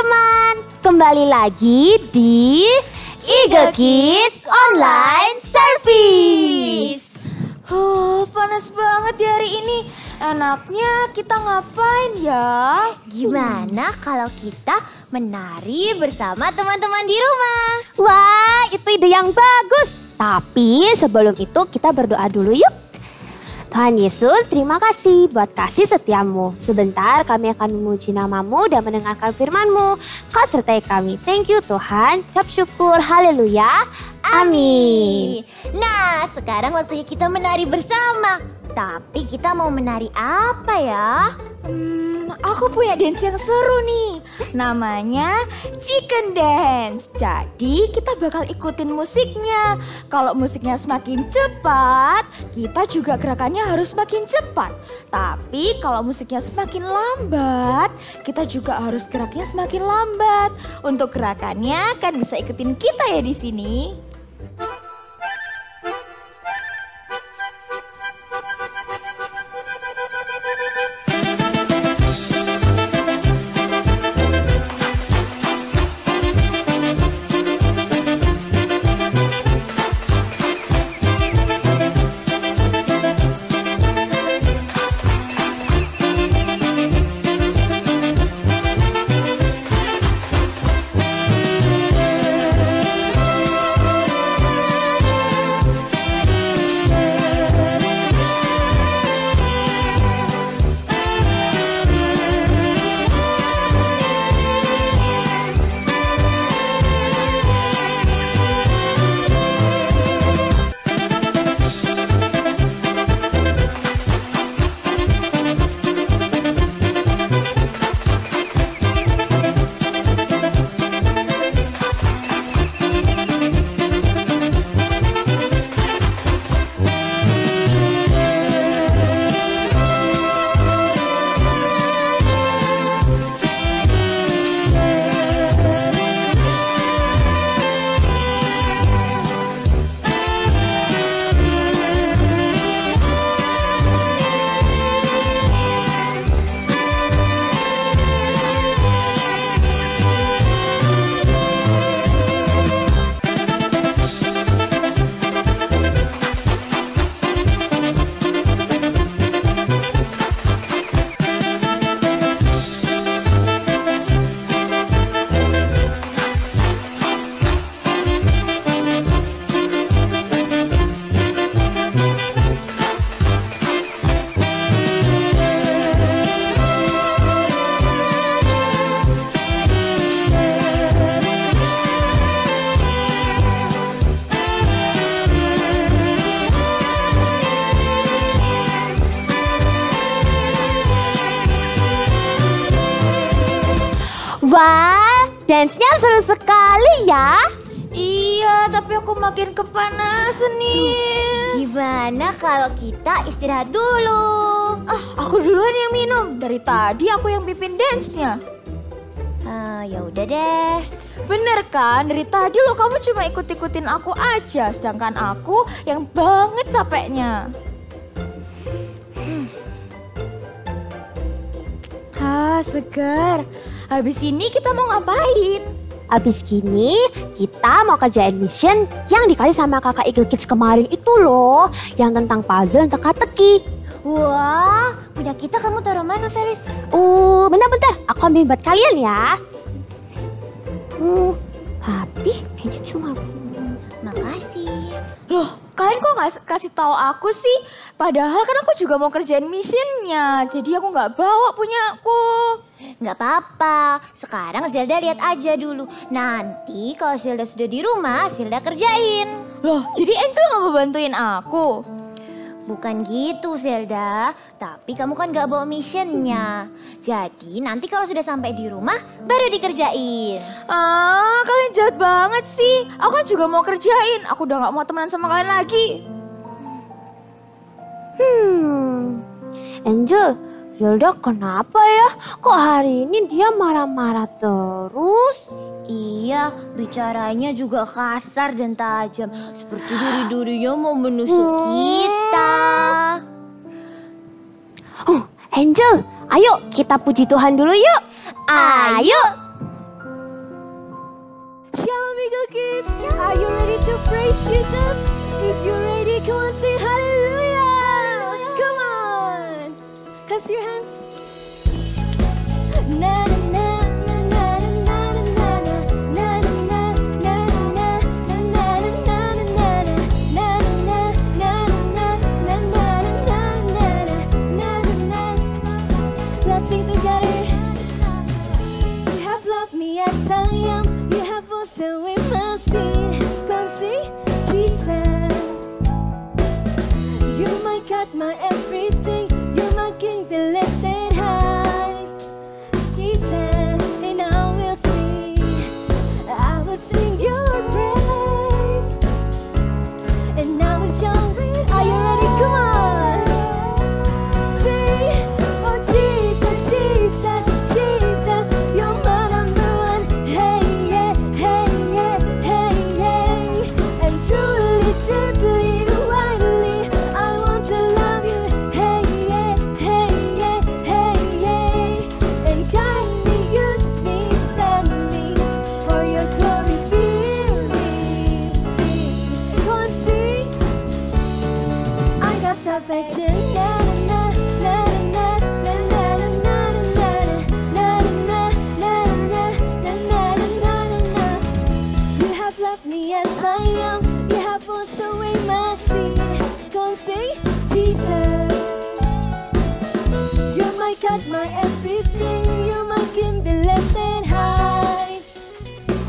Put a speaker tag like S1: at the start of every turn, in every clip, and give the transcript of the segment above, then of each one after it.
S1: teman-teman, kembali lagi di Eagle Kids Online Service.
S2: Panas banget ya hari ini. Enaknya kita ngapain ya?
S3: Gimana kalau kita menari bersama teman-teman di rumah?
S1: Wah, itu ide yang bagus. Tapi sebelum itu kita berdoa dulu yuk. Tuhan Yesus, terima kasih buat kasih setiamu. Sebentar kami akan memuji namamu dan mendengarkan firman-Mu. Kau sertai kami. Thank you Tuhan. Ucap syukur. Haleluya. Amin.
S3: Nah, sekarang waktunya kita menari bersama. Tapi kita mau menari apa ya?
S2: Aku punya dance yang seru nih. Namanya Chicken Dance. Jadi kita bakal ikutin musiknya. Kalau musiknya semakin cepat, kita juga gerakannya harus semakin cepat. Tapi kalau musiknya semakin lambat, kita juga harus geraknya semakin lambat. Untuk gerakannya kan bisa ikutin kita ya di sini.
S1: Wah, dance-nya seru sekali ya.
S2: Iya, tapi aku makin kepanasan nih.
S3: Gimana kalau kita istirahat dulu?
S2: Aku duluan yang minum. Dari tadi aku yang pimpin dance-nya.
S3: Ya udah deh.
S2: Bener kan? Dari tadi lo kamu cuma ikut-ikutin aku aja, sedangkan aku yang banget capeknya. Segar. Habis ini kita mau ngapain?
S1: Abis gini kita mau kerjain mission yang dikasih sama kakak Eagle Kids kemarin itu loh. Yang tentang puzzle dan teka-teki.
S3: Wah, punya kita kamu taruh mana, Felis?
S1: Bentar-bentar, aku ambil buat kalian ya. Tapi kayaknya cuma...
S3: Makasih.
S2: Loh, kalian kok nggak kasih tahu aku sih? Padahal kan aku juga mau kerjain missionnya. Jadi aku nggak bawa punya aku.
S3: Nggak apa-apa. Sekarang Zelda lihat aja dulu. Nanti kalau Zelda sudah di rumah, Zelda kerjain.
S2: Loh, jadi Angel nggak mau bantuin aku?
S3: Bukan gitu Zelda, tapi kamu kan gak bawa missionnya. Jadi nanti kalau sudah sampai di rumah baru dikerjain.
S2: Kalian jahat banget sih. Aku kan juga mau kerjain. Aku udah gak mau temenan sama kalian lagi.
S1: Angel, Zelda kenapa ya? Kok hari ini dia marah-marah terus?
S3: Iya, bicaranya juga kasar dan tajam. Seperti duri-durinya mau menusuk kita.
S1: Angel, ayo kita puji Tuhan dulu yuk.
S3: Ayo. Miguel Kids. Are you ready to praise Jesus? If you're ready, come on, sing hallelujah. Come on. Clap your hands. Na na na. My everything, you're my king, be lifted high, Jesus, and I will sing your praise, and I will shout. Are you ready? Come on, sing, oh Jesus, Jesus, Jesus, you're my number one. Hey, yeah, hey, yeah, hey, hey, and truly, deeply, widely, I want to love you. Hey, yeah, hey, yeah, hey, yeah, and kindly use me, send me for your glory. Fill me. Come on, sing. I got salvation. Na na na na na na na na na na na na na na na. You have left me as I am. You have washed away my sin. Come on, sing, Jesus. You're my God, my everything. You're my king, be lifted high,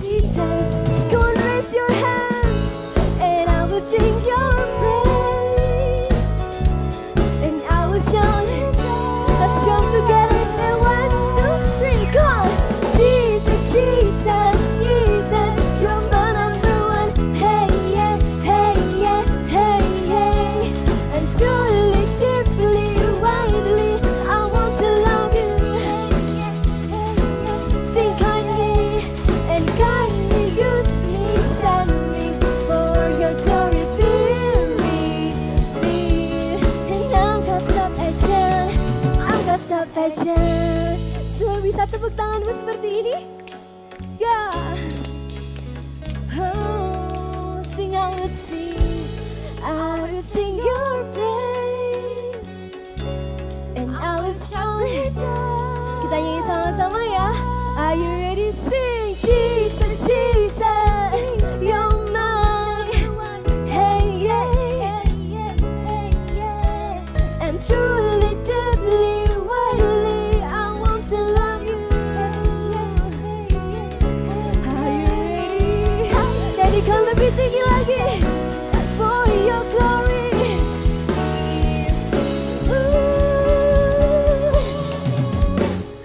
S3: Jesus. Go and raise your hands, and I will sing your praise, and I will shout it. Let's jump together. And 1, 2, 3, go on. Jesus, Jesus, Jesus, you're my number one. Hey, yeah, hey, yeah, hey, yeah, and truly, deeply, widely, I want to love you. Hey, yeah, hey, yeah. Sing kindly, and kindly use me, send me for your glory. Fill me, and I've got salvation, I've got salvation. Semua bisa tepuk tanganmu seperti ini? Yeah. Oh, sing, I will sing your praise, and I will shout it out. Kita nyanyi sama-sama ya. Are you ready? Sing, Jesus, Jesus, you're mine. Hey, yeah, and truly, deeply, widely, I want to love you. Are you ready? Nyanyikan lebih tinggi lagi. For your glory.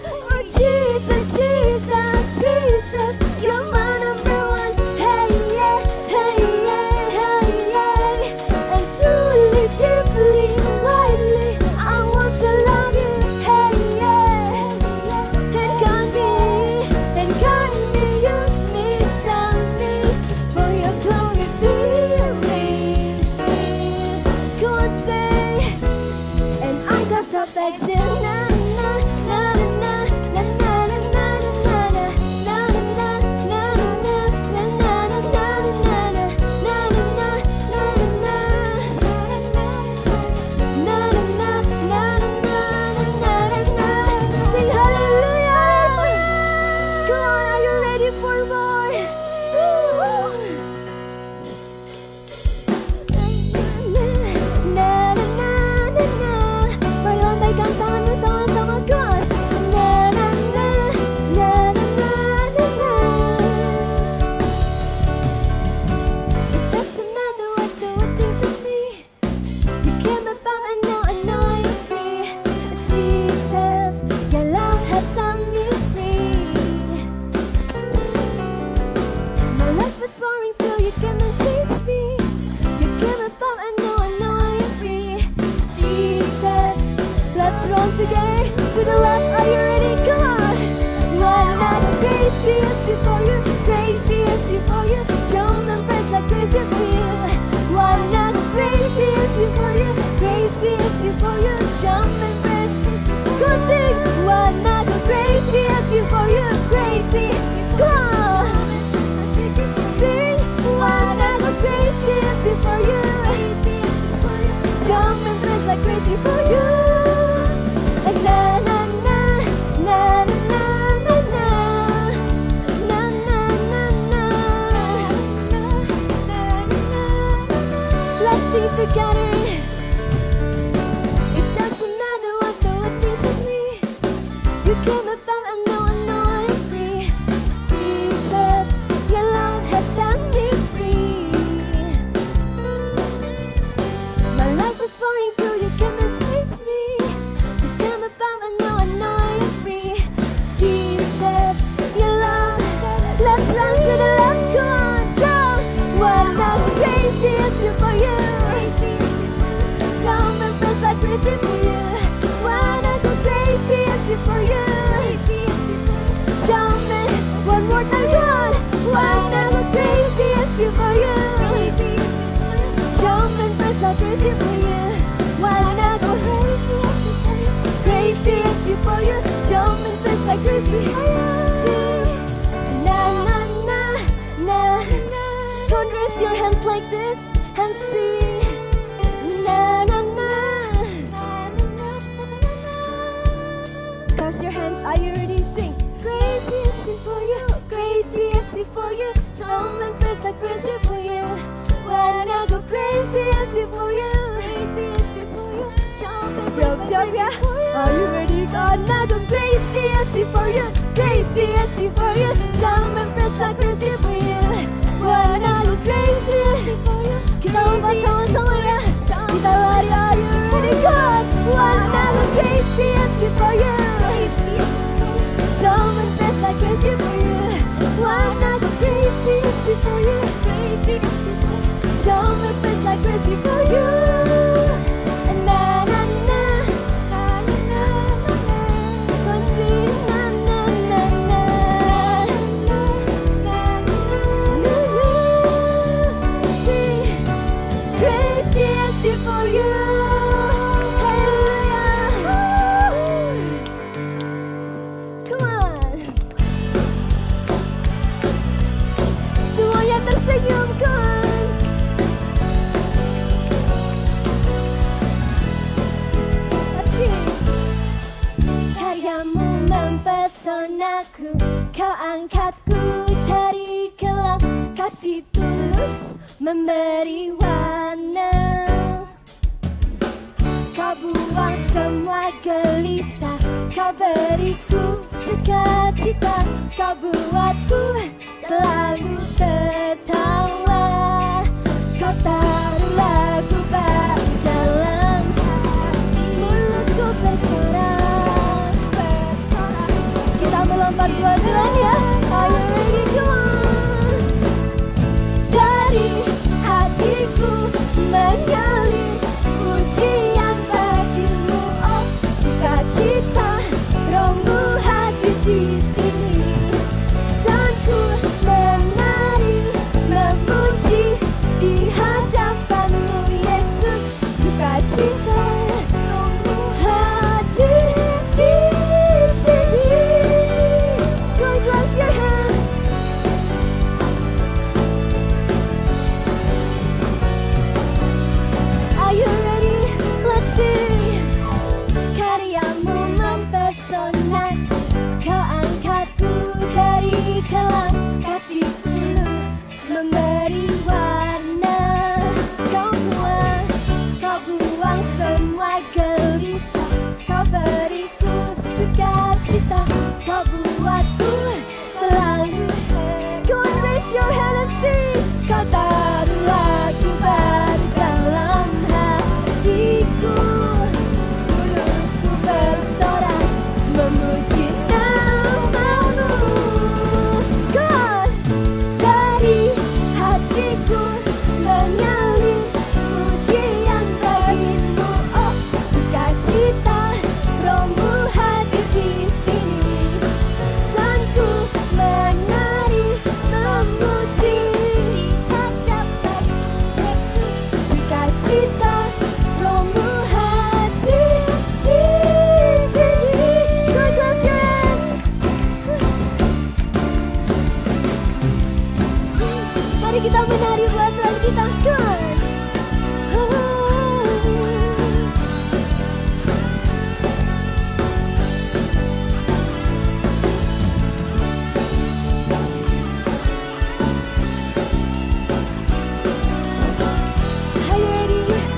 S3: Oh Jesus, Jesus, Jesus, you're my number one. Hey, yeah, hey, yeah, hey, yeah, and truly, deeply, widely, I want to love you. Hey, yeah, and kindly use me, send me for your glory. Fill me. Go on, say, and I got salvation. Na na na na na na na na na na na na sing hallelujah. Come on, are you ready for more? Na na na na na. Perlambaikan tanganmu sama-sama, go on. Na na na na na na na na. It doesn't matter what the world thinks of me. You came about and now I know I'm free. Jesus, your love has set me free. My life was boring till you came and changed me. You came about and now I know I'm free. Jesus, let's run together to the love. Are you ready? Come on. One night I'm crazy as you for you, crazy as you for you. Jump and press like crazy for you. One night I'm crazy as you for you, crazy as you for you. Jump and press. Go on, sing. One night I'm crazy as you for you, crazy. Come on. together. It doesn't matter what the world thinks of me. You came about, I know I am free. Jesus, your love has set me free. My life was falling through, you came and changed me. You came about, I know I am free. Jesus, your love, let's run to the left, come on, jump. Wanna go crazy as you for you. Come and press like crazy for you. Wanna go crazy as you for you. Jump in, one more time, come on. Wanna go crazy as you for you. Jump and press like crazy for you. Wanna go crazy as you for you. Jump and press like crazy. Na na na na. Don't raise your hands like this and see. Na na na. Cross your hands, are you ready? Sing. Crazy as you for you, crazy as you for you. Jump and press like crazy for you. Wanna go crazy as you for you. Crazy as you for you. Siap ya. Are you ready? Gonna go crazy as you for you, crazy as you for you. Jump and press like crazy for you. Wanna go crazy as you for you. Kita lompat sama-sama ya. Kita lari, are you ready? God, wanna go crazy as you for you. Jump and press like crazy for you. Wanna go crazy as you for you. Jump and press like crazy for you. Na na na. Come sing na na na na. Sing crazy as you for you. Hallelujah. Come on. Semuanya tersenyum kan? Karyamu mempesonaku, kau angkatku cari kelam. Kasih tulus memberi warna. Kau buang semua gelisah, kau beriku sukacita. Kau buatku selalu tertawa. Kau taruh lagu baru dalam hati, mulutku bersorak. Kita melompat dua-duanya ya. Are you ready? Come on. Dari hatiku mengalir pujian bagimu, oh sukacita. Rohmu hadir di sini dan ku menari memuji di hadapanmu Yesus. Sukacita rohmu hadir di sini. Go clap your hands. Are you ready? Let's sing. Karyamu mempesona, kau angkatku dari kelam. Kasih tulus memberi warna. Kau buang semua gelisah. Kau beriku sukacita. Kau buatku selalu. Come on, raise your hand and sing. Kau taruh lagu baru dalam hatiku. Mulutku bersorak memuji namamu. God, dari hatiku mengalir pujian bagimu, oh sukacita. Rohmu hadir di sini dan ku menari memuji di hadapanmu Yesus. Sukacita rohmu hadir di sini. Go clap your hands. Mari kita menari buat Tuhan kita kan. Are you ready?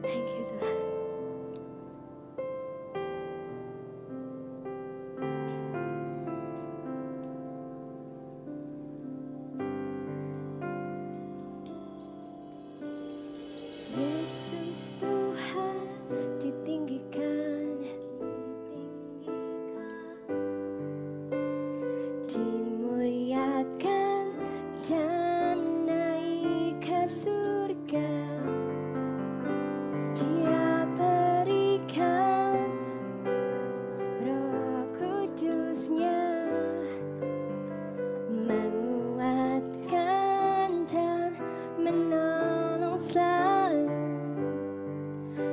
S3: Thank you Tuhan. Yesus Tuhan ditinggikan, dimuliakan dan naik ke surga. Dia berikan Roh Kudusnya, menguatkan dan menolong selalu.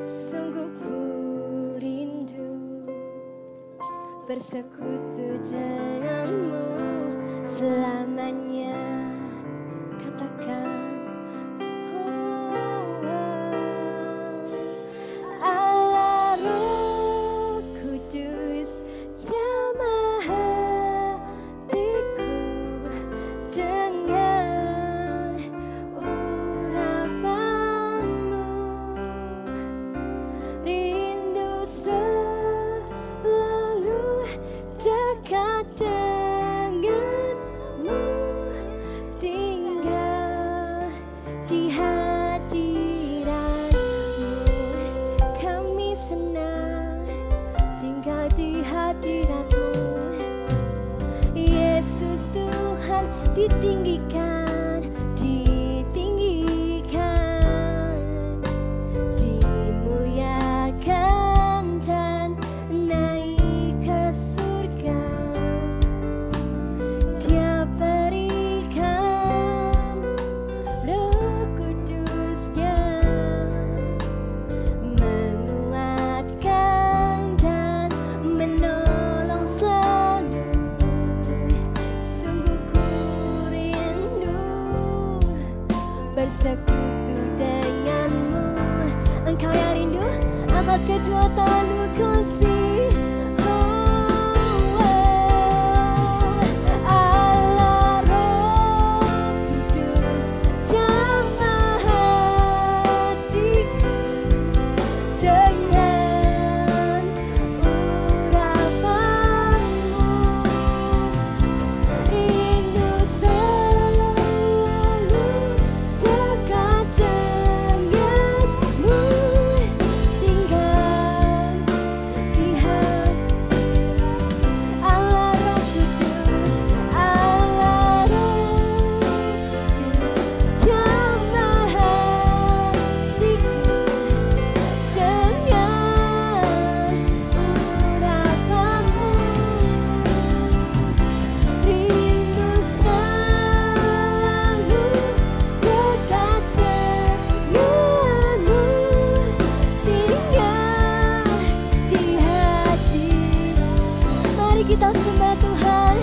S3: Sungguh ku rindu bersekutu denganmu selamanya. Katakan, oh, Allah Roh Kudus jamah hatiku dengan urapanmu. Rindu selalu dekat denganmu, tinggal di hadiratmu. Kami senang tinggal di hadiratmu. Yesus Tuhan ditinggikan, ditinggikan, dimuliakan dan naik ke surga. Dia berikan Roh Kudusnya, menguatkan dan menolong selalu. Sungguh ku rindu bersekutu denganmu. Engkau yang rindu, angkat kedua tanganmu kasih. Allah Roh Kudus jamah hatiku dengan urapanmu. Rindu selalu dekat denganmu, tinggal di hati. Allah Roh Kudus, Allah Roh Kudus jamah hatiku dengan urapanmu. Rindu selalu dekat denganmu, tinggal di hati. Mari kita sembah Tuhan.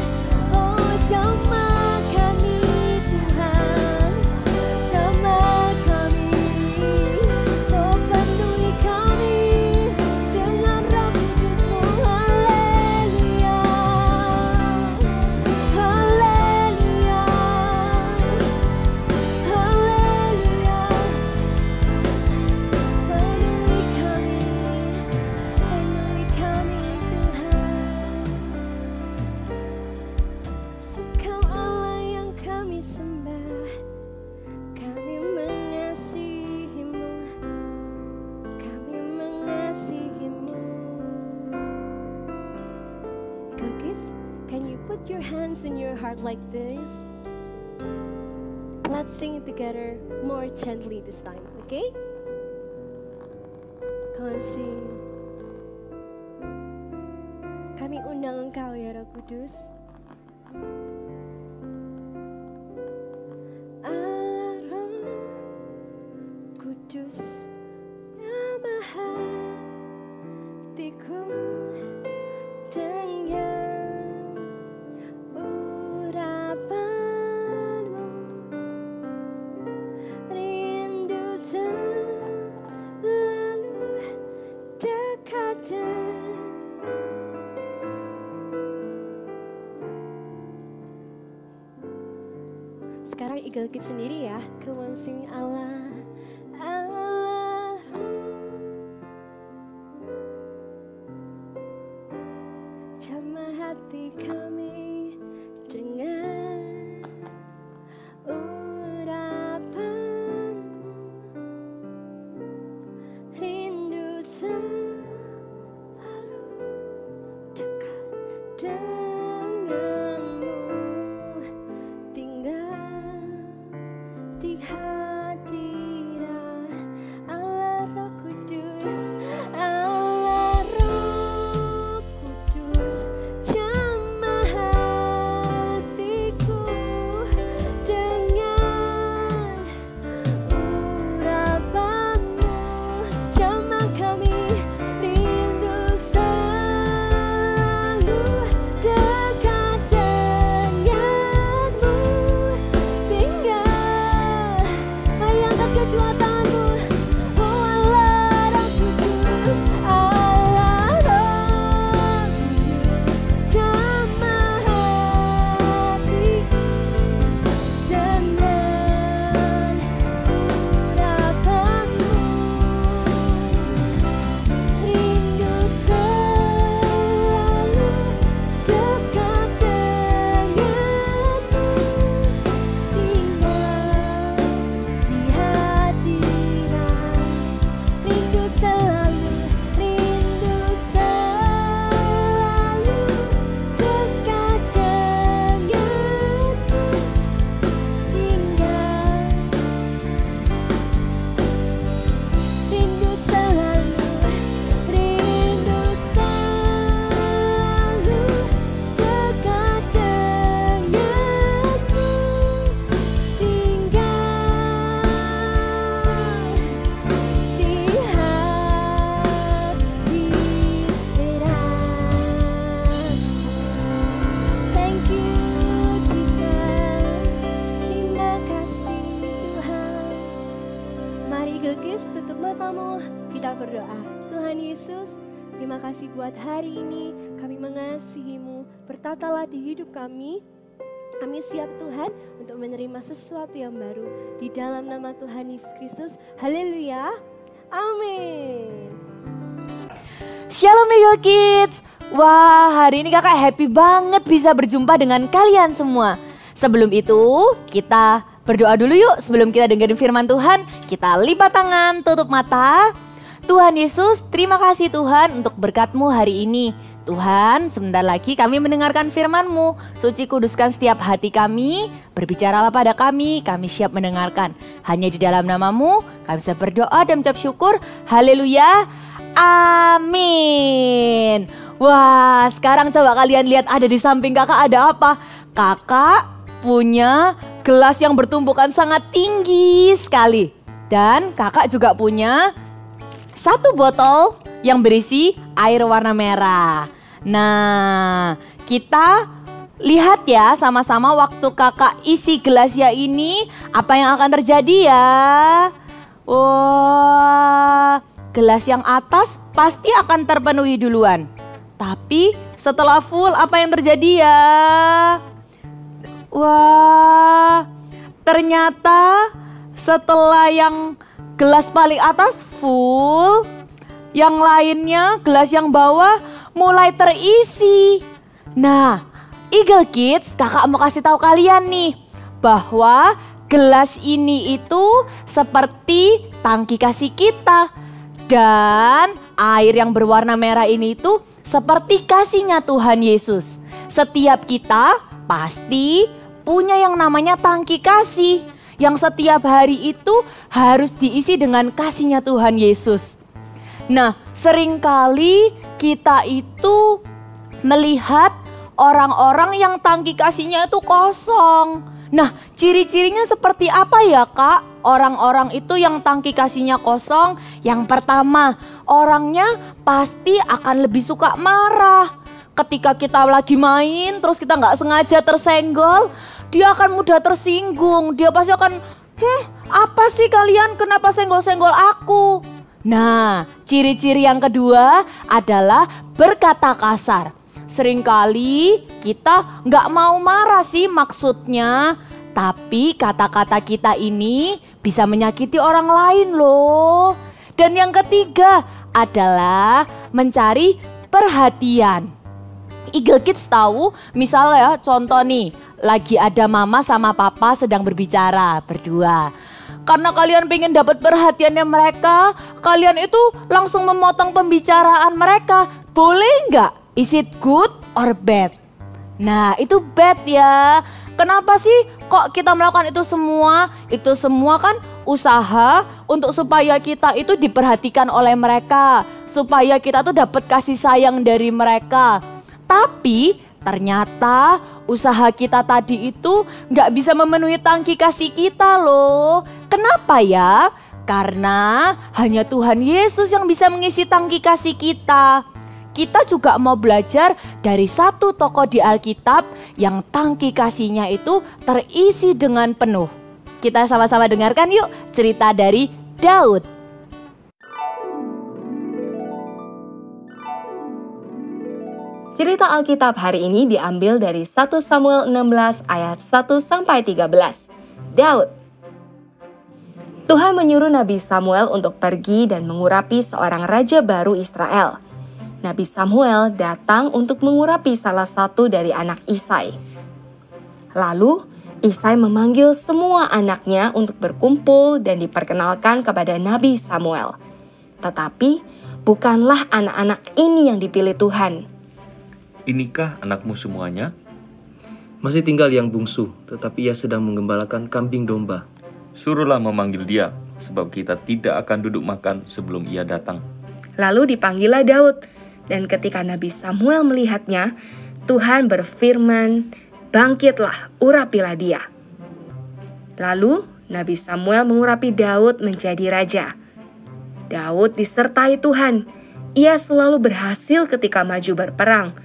S3: Oh jamah kami Tuhan, jamah kami. Oh penuhi kami dengan Roh Kudus-Mu. Haleluya, haleluya, haleluya. Penuhi kami Tuhan. Engkau Allah yang kami sembah, kami mengasihi-Mu, kami mengasihi-Mu. Cookies, can you put your hands in your heart like this? Let's sing it together more gently this time, okay? Come on, sing. Kami undang Engkau ya Roh Kudus. Allah Roh Kudus jamah hatiku dengan urapanmu. Rindu selalu dekat Sekarang Eagle Kids sendiri ya. Come on sing Allah, Allah hari kami dengan urapanmu, rindu selalu dekat denganmu, tinggal di hadirat Allah Roh Kudus, Allah Roh Kudus, jamah hatiku dengan urapanmu, jamah kami rindu selalu dekat denganmu, tinggal bayangkan kedua tanganmu. Oh Allah Roh Kudus, Allah Roh Kudus, jamah hatiku dengan urapanmu, rindu selalu dekat denganmu, tinggal di hadirat, rindu selalu dekat denganmu, rindu selalu dekat denganmu, tinggal di hadirat. Thank you Jesus, terima kasih Tuhan. Mari Gekis tutup matamu, kita berdoa. Tuhan Yesus, terima kasih buat hari ini, kami mengasihi-Mu, bertatalah di hidup kami. Kami siap Tuhan untuk menerima sesuatu yang baru di dalam nama Tuhan Yesus Kristus. Haleluya, amin.
S2: Shalom Eagle Kids. Wah, hari ini kakak happy banget bisa berjumpa dengan kalian semua. Sebelum itu, kita berdoa dulu yuk. Sebelum kita dengerin firman Tuhan, kita lipat tangan, tutup mata. Tuhan Yesus, terima kasih Tuhan untuk berkat-Mu hari ini. Tuhan, sebentar lagi kami mendengarkan firman-Mu. Suci kuduskan setiap hati kami, berbicaralah pada kami siap mendengarkan. Hanya di dalam nama-Mu, kami bisa berdoa dan mengucap syukur. Haleluya, amin. Wah, sekarang coba kalian lihat ada di samping kakak ada apa? Kakak punya gelas yang bertumbukan sangat tinggi sekali. Dan kakak juga punya satu botol yang berisi air warna merah. Nah, kita lihat ya sama-sama waktu kakak isi gelasnya ini apa yang akan terjadi ya. Wah, gelas yang atas pasti akan terpenuhi duluan. Tapi setelah full apa yang terjadi ya? Wah, ternyata setelah yang gelas paling atas full, yang lainnya gelas yang bawah mulai terisi. Nah, Eagle Kids, kakak mau kasih tahu kalian nih bahwa gelas ini itu seperti tangki kasih kita. Dan air yang berwarna merah ini itu seperti kasihnya Tuhan Yesus. Setiap kita pasti punya yang namanya tangki kasih, yang setiap hari itu harus diisi dengan kasihnya Tuhan Yesus. Nah, seringkali kita itu melihat orang-orang yang tangki kasihnya itu kosong. Nah, ciri-cirinya seperti apa ya Kak? Orang-orang itu yang tangki kasihnya kosong. Yang pertama, orangnya pasti akan lebih suka marah. Ketika kita lagi main, terus kita nggak sengaja tersenggol, dia akan mudah tersinggung. Dia pasti akan, apa sih kalian kenapa senggol-senggol aku? Nah, ciri-ciri yang kedua adalah berkata kasar. Seringkali kita nggak mau marah sih maksudnya, tapi kata-kata kita ini bisa menyakiti orang lain loh. Dan yang ketiga adalah mencari perhatian.
S4: Eagle Kids tahu, misalnya ya contoh nih, lagi ada mama sama papa sedang berbicara berdua. Karena kalian pengen dapat perhatiannya mereka, kalian itu langsung memotong pembicaraan mereka. Boleh nggak? Is it good or bad? Nah itu bad ya. Kenapa sih kok kita melakukan itu semua? Itu semua kan usaha untuk supaya kita itu diperhatikan oleh mereka. Supaya kita tuh dapat kasih sayang dari mereka. Tapi ternyata usaha kita tadi itu gak bisa memenuhi tangki kasih kita loh. Kenapa ya? Karena hanya Tuhan Yesus yang bisa mengisi tangki kasih kita. Kita juga mau belajar dari satu tokoh di Alkitab yang tangki kasihnya itu terisi dengan penuh. Kita sama-sama dengarkan yuk cerita dari Daud.
S5: Cerita Alkitab hari ini diambil dari 1 Samuel 16 ayat 1-13. Daud. Tuhan menyuruh Nabi Samuel untuk pergi dan mengurapi seorang raja baru Israel. Nabi Samuel datang untuk mengurapi salah satu dari anak Isai. Lalu Isai memanggil semua anaknya untuk berkumpul dan diperkenalkan kepada Nabi Samuel. Tetapi bukanlah anak-anak ini yang dipilih Tuhan.
S6: Inikah anakmu semuanya?
S7: Masih tinggal yang bungsu, tetapi ia sedang menggembalakan kambing domba.
S6: Suruhlah memanggil dia, sebab kita tidak akan duduk makan sebelum ia datang.
S5: Lalu dipanggillah Daud, dan ketika Nabi Samuel melihatnya, Tuhan berfirman, "Bangkitlah, urapilah dia." Lalu Nabi Samuel mengurapi Daud menjadi raja. Daud disertai Tuhan. Ia selalu berhasil ketika maju berperang.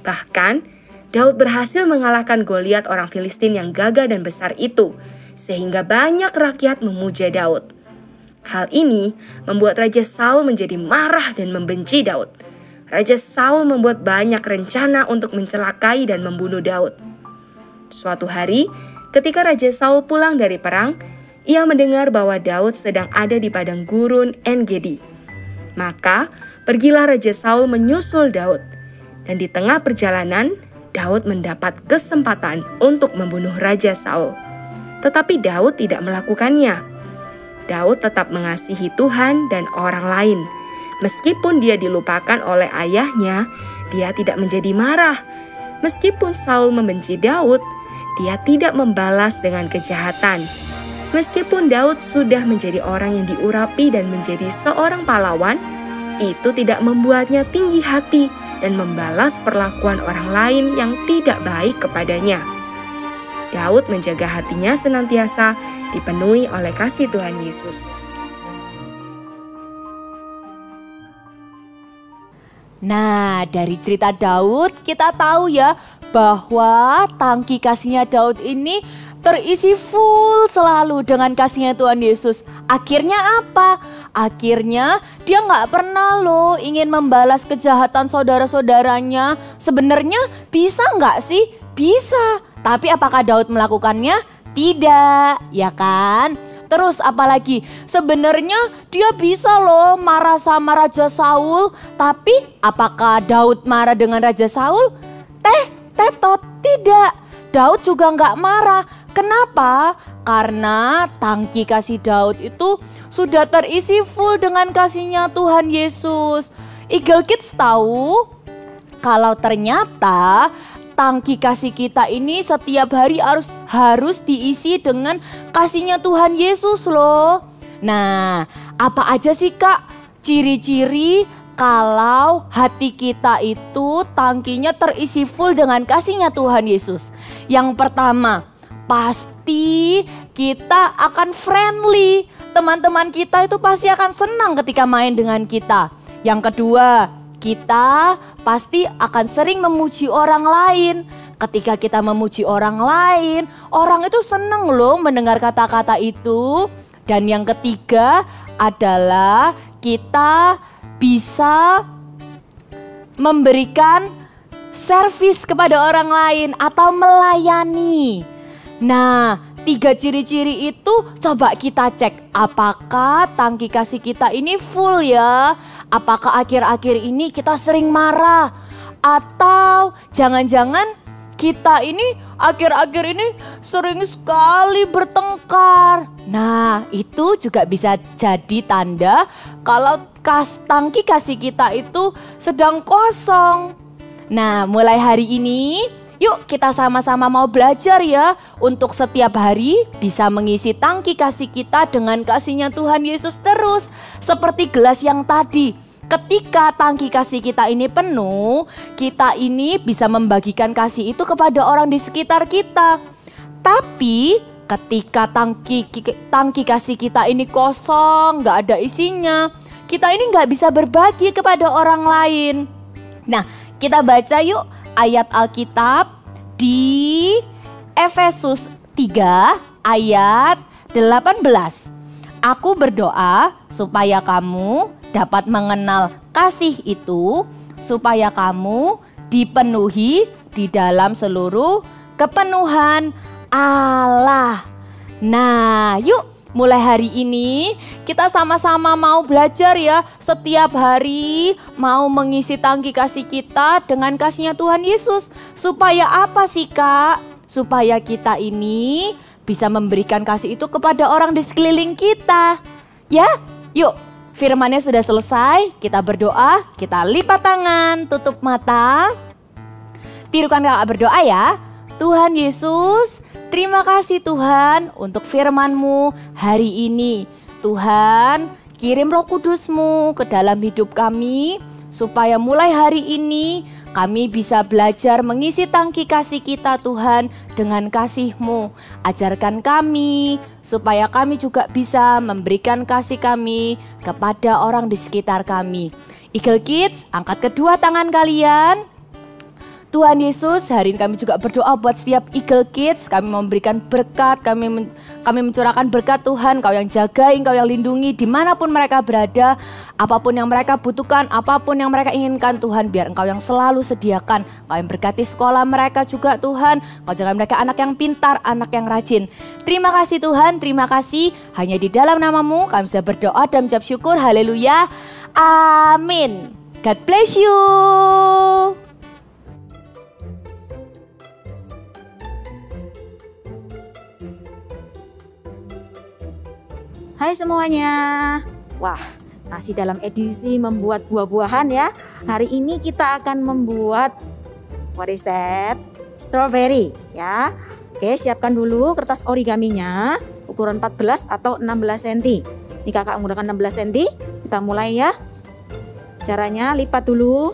S5: Bahkan, Daud berhasil mengalahkan Goliat orang Filistin yang gagah dan besar itu, sehingga banyak rakyat memuja Daud. Hal ini membuat Raja Saul menjadi marah dan membenci Daud. Raja Saul membuat banyak rencana untuk mencelakai dan membunuh Daud. Suatu hari, ketika Raja Saul pulang dari perang, ia mendengar bahwa Daud sedang ada di padang gurun En-Gedi. Maka, pergilah Raja Saul menyusul Daud. Dan di tengah perjalanan, Daud mendapat kesempatan untuk membunuh Raja Saul. Tetapi Daud tidak melakukannya. Daud tetap mengasihi Tuhan dan orang lain. Meskipun dia dilupakan oleh ayahnya, dia tidak menjadi marah. Meskipun Saul membenci Daud, dia tidak membalas dengan kejahatan. Meskipun Daud sudah menjadi orang yang diurapi dan menjadi seorang pahlawan, itu tidak membuatnya tinggi hati dan membalas perlakuan orang lain yang tidak baik kepadanya. Daud menjaga hatinya senantiasa dipenuhi oleh kasih Tuhan Yesus.
S4: Nah, dari cerita Daud kita tahu ya bahwa tangki kasihnya Daud ini terisi full selalu dengan kasihnya Tuhan Yesus. Akhirnya apa? Akhirnya dia gak pernah loh ingin membalas kejahatan saudara-saudaranya. Sebenarnya bisa gak sih? Bisa. Tapi apakah Daud melakukannya? Tidak, ya kan? Terus apalagi? Sebenarnya dia bisa loh marah sama Raja Saul. Tapi apakah Daud marah dengan Raja Saul? Tetot, tidak. Daud juga gak marah. Kenapa? Karena tangki kasih Daud itu sudah terisi full dengan kasihnya Tuhan Yesus. Eagle Kids tahu kalau ternyata tangki kasih kita ini setiap hari harus diisi dengan kasihnya Tuhan Yesus loh. Nah, apa aja sih Kak ciri-ciri kalau hati kita itu tangkinya terisi full dengan kasihnya Tuhan Yesus? Yang pertama, pasti kita akan friendly. Teman-teman kita itu pasti akan senang ketika main dengan kita. Yang kedua, kita pasti akan sering memuji orang lain. Ketika kita memuji orang lain, orang itu senang loh mendengar kata-kata itu. Dan yang ketiga adalah kita bisa memberikan servis kepada orang lain atau melayani. Nah, 3 ciri-ciri itu coba kita cek apakah tangki kasih kita ini full ya. Apakah akhir-akhir ini kita sering marah? Atau jangan-jangan kita ini akhir-akhir ini sering sekali bertengkar. Nah, itu juga bisa jadi tanda kalau tangki kasih kita itu sedang kosong. Nah, mulai hari ini yuk kita sama-sama mau belajar ya untuk setiap hari bisa mengisi tangki kasih kita dengan kasihnya Tuhan Yesus terus. Seperti gelas yang tadi. Ketika tangki kasih kita ini penuh, kita ini bisa membagikan kasih itu kepada orang di sekitar kita. Tapi ketika tangki kasih kita ini kosong, gak ada isinya, kita ini gak bisa berbagi kepada orang lain. Nah, kita baca yuk ayat Alkitab di Efesus 3 ayat 18. Aku berdoa supaya kamu dapat mengenal kasih itu, supaya kamu dipenuhi di dalam seluruh kepenuhan Allah. Nah, yuk mulai hari ini kita sama-sama mau belajar ya. Setiap hari mau mengisi tangki kasih kita dengan kasihnya Tuhan Yesus. Supaya apa sih Kak? Supaya kita ini bisa memberikan kasih itu kepada orang di sekeliling kita. Ya, yuk. Firmannya sudah selesai, kita berdoa, kita lipat tangan, tutup mata. Tirukan kakak berdoa ya. Tuhan Yesus, terima kasih Tuhan untuk firman-Mu hari ini. Tuhan, kirim Roh Kudus-Mu ke dalam hidup kami, supaya mulai hari ini kami bisa belajar mengisi tangki kasih kita Tuhan dengan kasih-Mu. Ajarkan kami supaya kami juga bisa memberikan kasih kami kepada orang di sekitar kami. Eagle Kids, angkat kedua tangan kalian. Tuhan Yesus, hari ini kami juga berdoa buat setiap Eagle Kids. Kami memberikan berkat, kami mencurahkan berkat Tuhan. Kau yang jagain, Kau yang lindungi dimanapun mereka berada. Apapun yang mereka butuhkan, apapun yang mereka inginkan Tuhan, biar Engkau yang selalu sediakan. Kau yang berkati sekolah mereka juga Tuhan. Kau jaga mereka anak yang pintar, anak yang rajin. Terima kasih Tuhan, terima kasih. Hanya di dalam nama-Mu kami sudah berdoa dan mengucap syukur. Haleluya. Amin. God bless you.
S8: Hai semuanya. Wah, masih dalam edisi membuat buah-buahan ya. Hari ini kita akan membuat what is that? Strawberry ya. Oke, siapkan dulu kertas origaminya ukuran 14 atau 16 cm. Ini kakak menggunakan 16 cm. Kita mulai ya. Caranya lipat dulu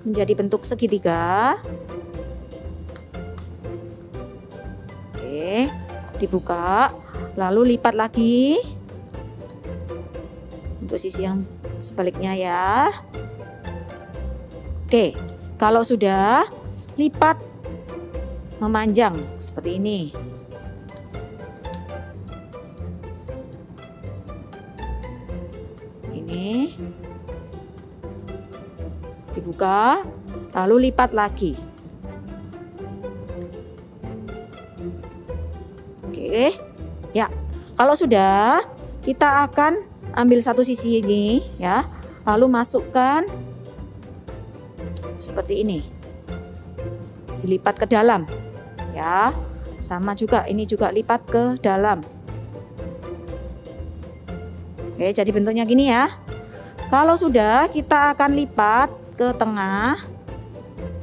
S8: menjadi bentuk segitiga. Oke, dibuka. Lalu lipat lagi untuk sisi yang sebaliknya ya. Oke, kalau sudah lipat memanjang seperti ini. Ini dibuka, lalu lipat lagi. Oke. Ya, kalau sudah kita akan ambil satu sisi ini ya, lalu masukkan seperti ini, dilipat ke dalam ya, sama juga ini juga lipat ke dalam. Oke, jadi bentuknya gini ya. Kalau sudah kita akan lipat ke tengah,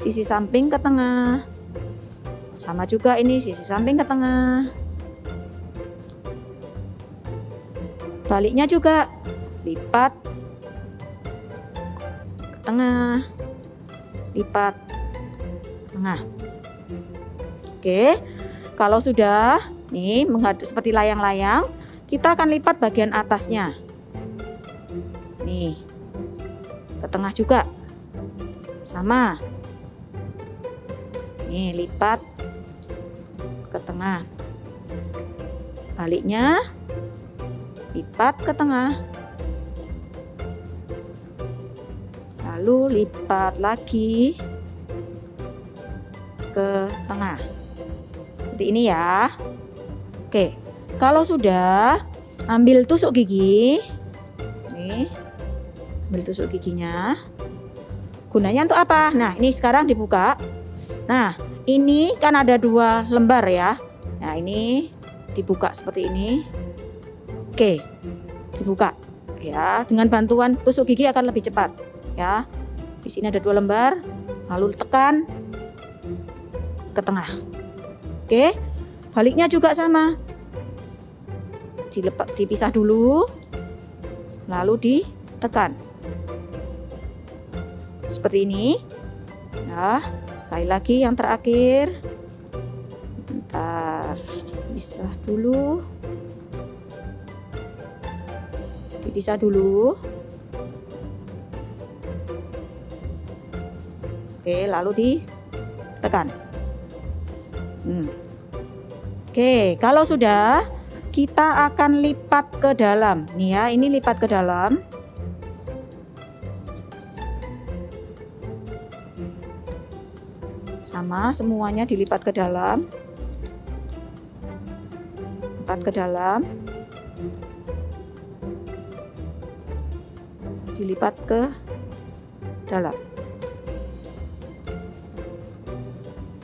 S8: sisi samping ke tengah, sama juga ini sisi samping ke tengah. Baliknya juga lipat ke tengah, lipat ke tengah. Oke, kalau sudah nih seperti layang-layang, kita akan lipat bagian atasnya. Nih, ke tengah juga, sama. Nih lipat ke tengah, baliknya lipat ke tengah, lalu lipat lagi ke tengah seperti ini ya. Oke, kalau sudah ambil tusuk gigi nih, ambil tusuk giginya, gunanya untuk apa? Nah, ini sekarang dibuka. Nah, ini kan ada 2 lembar ya. Nah, ini dibuka seperti ini. Oke, dibuka ya. Dengan bantuan tusuk gigi akan lebih cepat ya. Di sini ada 2 lembar, lalu tekan ke tengah. Oke, baliknya juga sama. Dipisah dulu, lalu ditekan seperti ini. Nah, sekali lagi yang terakhir. Bentar, dipisah dulu. Dipisah dulu. Oke, lalu ditekan. Oke, kalau sudah, kita akan lipat ke dalam. Nih ya, ini lipat ke dalam. Sama, semuanya dilipat ke dalam. Lipat ke dalam. Dilipat ke dalam.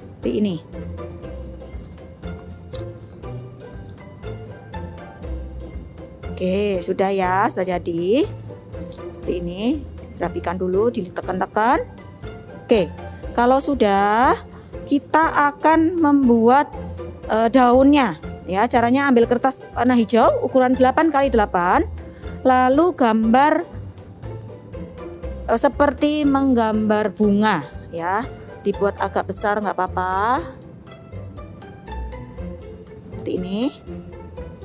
S8: Seperti ini. Oke, sudah ya, sudah jadi. Seperti ini, rapikan dulu, ditekan-tekan. Oke, kalau sudah, kita akan membuat daunnya. Ya, caranya ambil kertas warna hijau ukuran 8x8, lalu gambar seperti menggambar bunga. Ya, dibuat agak besar nggak apa-apa. Seperti ini,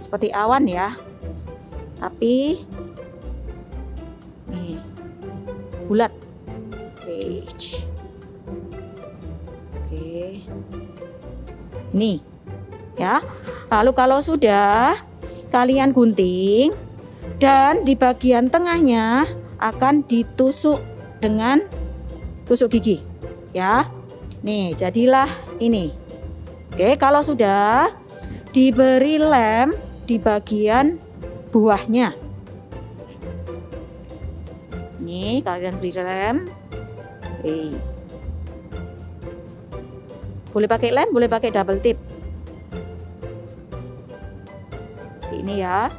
S8: seperti awan ya. Tapi nih bulat. Oke. Ini ya. Lalu kalau sudah, kalian gunting dan di bagian tengahnya akan ditusuk dengan tusuk gigi ya. Nih, jadilah ini. Oke, kalau sudah, diberi lem di bagian buahnya. Ini kalian beri lem. Boleh pakai lem, boleh pakai double tip. Seperti ini ya.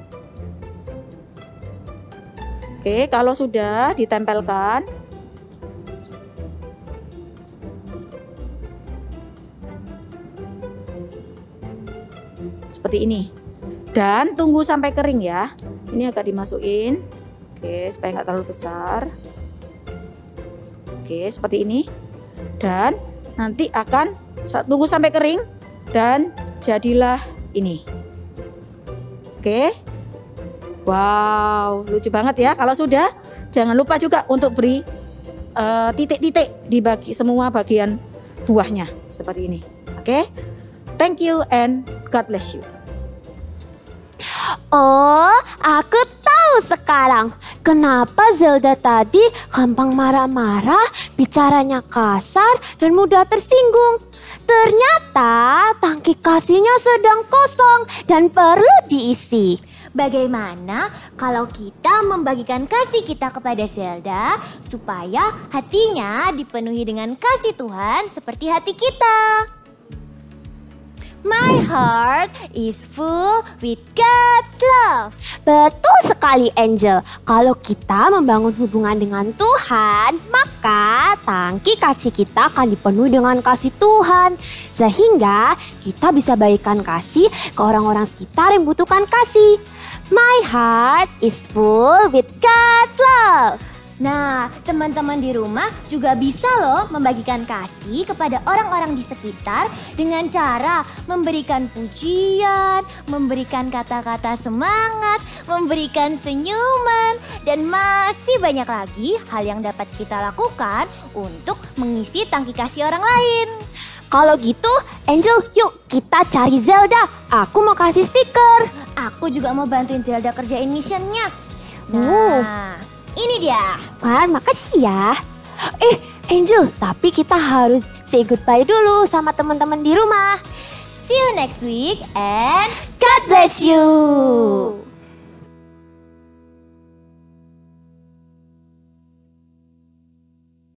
S8: Oke, kalau sudah ditempelkan, seperti ini. Dan tunggu sampai kering ya. Ini agak dimasukin. Oke, supaya nggak terlalu besar. Oke, seperti ini. Dan nanti akan tunggu sampai kering dan jadilah ini. Oke. Wow, lucu banget ya. Kalau sudah, jangan lupa juga untuk beri titik-titik di semua bagian buahnya seperti ini. Oke. Thank you and God bless you.
S1: Oh, aku tahu sekarang kenapa Zelda tadi gampang marah-marah, bicaranya kasar dan mudah tersinggung. Ternyata tangki kasihnya sedang kosong dan perlu diisi.
S2: Bagaimana kalau kita membagikan kasih kita kepada Zelda supaya hatinya dipenuhi dengan kasih Tuhan seperti hati kita? My heart is full with God's love.
S1: Betul sekali Angel. Kalau kita membangun hubungan dengan Tuhan, maka tangki kasih kita akan dipenuhi dengan kasih Tuhan. Sehingga kita bisa bagikan kasih ke orang-orang sekitar yang membutuhkan kasih. My heart is full with God's love.
S2: Nah, teman-teman di rumah juga bisa loh membagikan kasih kepada orang-orang di sekitar dengan cara memberikan pujian, memberikan kata-kata semangat, memberikan senyuman, dan masih banyak lagi hal yang dapat kita lakukan untuk mengisi tangki kasih orang lain.
S1: Kalau gitu, Angel, yuk kita cari Zelda. Aku mau kasih stiker.
S2: Aku juga mau bantuin Zelda kerjain missionnya. Nah, ini dia.
S1: Wah, makasih ya. Angel, tapi kita harus say goodbye dulu sama teman-teman di rumah.
S2: See you next week and
S1: God bless you.